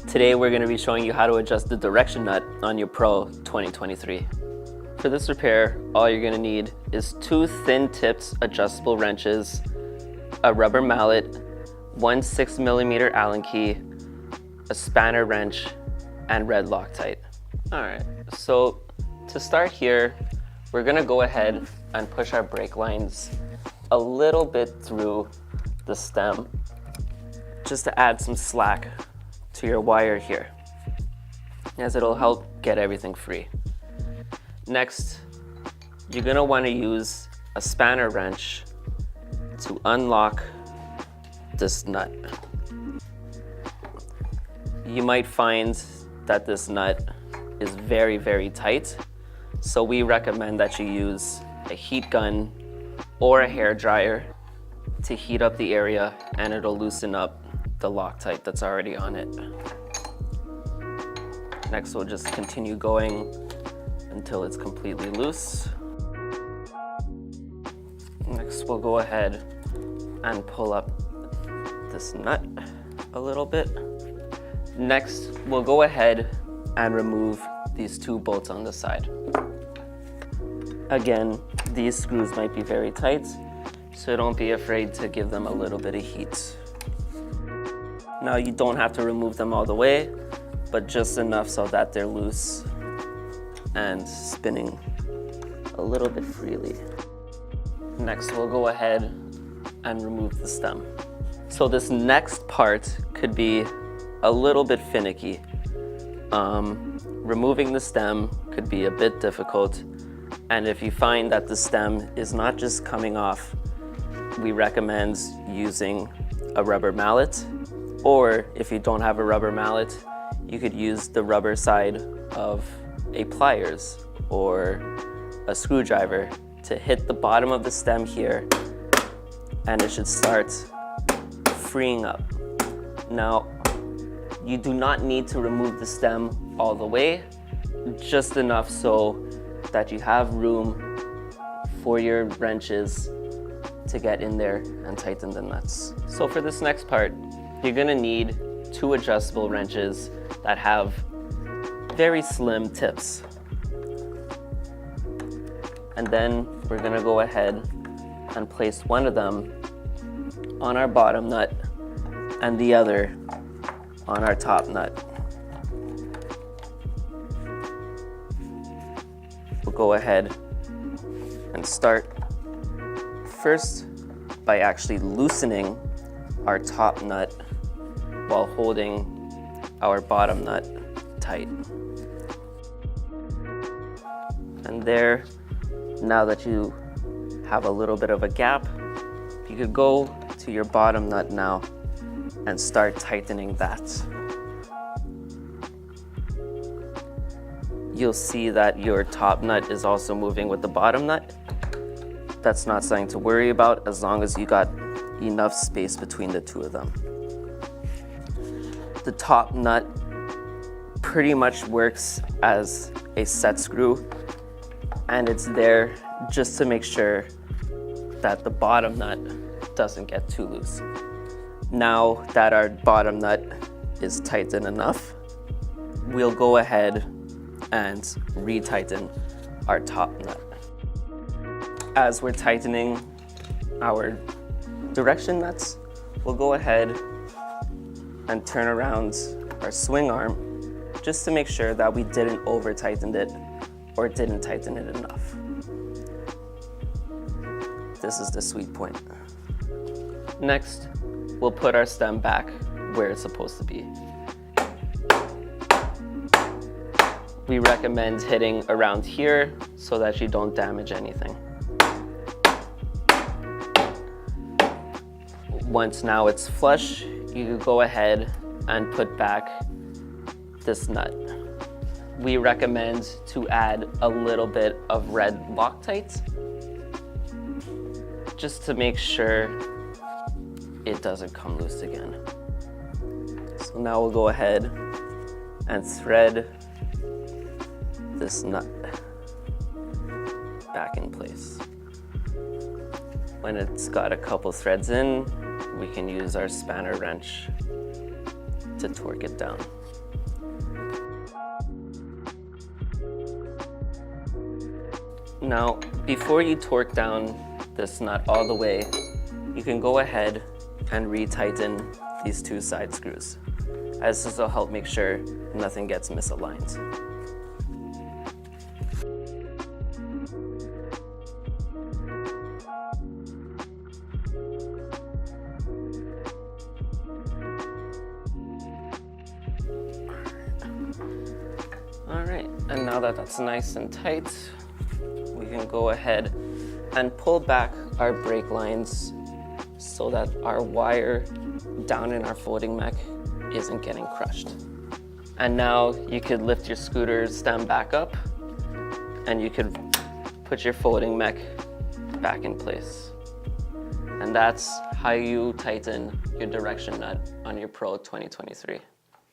Today we're going to be showing you how to adjust the direction nut on your Pro 2023. For this repair, all you're going to need is 2 thin-tipped adjustable wrenches, a rubber mallet, 1 6mm Allen key, a spanner wrench, and red Loctite. Alright, so to start here, we're going to go ahead and push our brake lines a little bit through the stem just to add some slack to your wire here, as it'll help get everything free. Next, you're going to want to use a spanner wrench to unlock this nut. You might find that this nut is very, very tight, so we recommend that you use a heat gun or a hair dryer to heat up the area, and it'll loosen up the Loctite that's already on it. Next, we'll just continue going until it's completely loose. Next, we'll go ahead and pull up this nut a little bit. Next, we'll go ahead and remove these 2 bolts on the side. Again, these screws might be very tight, so don't be afraid to give them a little bit of heat. Now, you don't have to remove them all the way, but just enough so that they're loose and spinning a little bit freely. Next, we'll go ahead and remove the stem. So this next part could be a little bit finicky. Removing the stem could be a bit difficult, and if you find that the stem is not just coming off, we recommend using a rubber mallet, or if you don't have a rubber mallet, you could use the rubber side of a pliers or a screwdriver to hit the bottom of the stem here, and it should start freeing up. Now, you do not need to remove the stem all the way, just enough so that you have room for your wrenches to get in there and tighten the nuts. So for this next part, you're gonna need 2 adjustable wrenches that have very slim tips. And then we're gonna go ahead and place one of them on our bottom nut and the other on our top nut. We'll go ahead and start first by actually loosening our top nut while holding our bottom nut tight. And there, now that you have a little bit of a gap, you could go to your bottom nut now and start tightening that. You'll see that your top nut is also moving with the bottom nut. That's not something to worry about as long as you got enough space between the 2 of them. The top nut pretty much works as a set screw, and it's there just to make sure that the bottom nut doesn't get too loose. Now that our bottom nut is tightened enough, we'll go ahead and retighten our top nut. As we're tightening our direction nuts, we'll go ahead and turn around our swing arm just to make sure that we didn't over tighten it or didn't tighten it enough. This is the sweet point. Next, we'll put our stem back where it's supposed to be. We recommend hitting around here so that you don't damage anything. Once now it's flush, you can go ahead and put back this nut. We recommend to add a little bit of red Loctite just to make sure it doesn't come loose again. So now we'll go ahead and thread this nut back in place. When it's got a couple threads in, we can use our spanner wrench to torque it down. Now, before you torque down this nut all the way, you can go ahead and retighten these two side screws, as this will help make sure nothing gets misaligned. All right, and now that that's nice and tight, we can go ahead and pull back our brake lines so that our wire down in our folding mech isn't getting crushed. And now you could lift your scooter stem back up and you could put your folding mech back in place. And that's how you tighten your direction nut on your Pro 2023.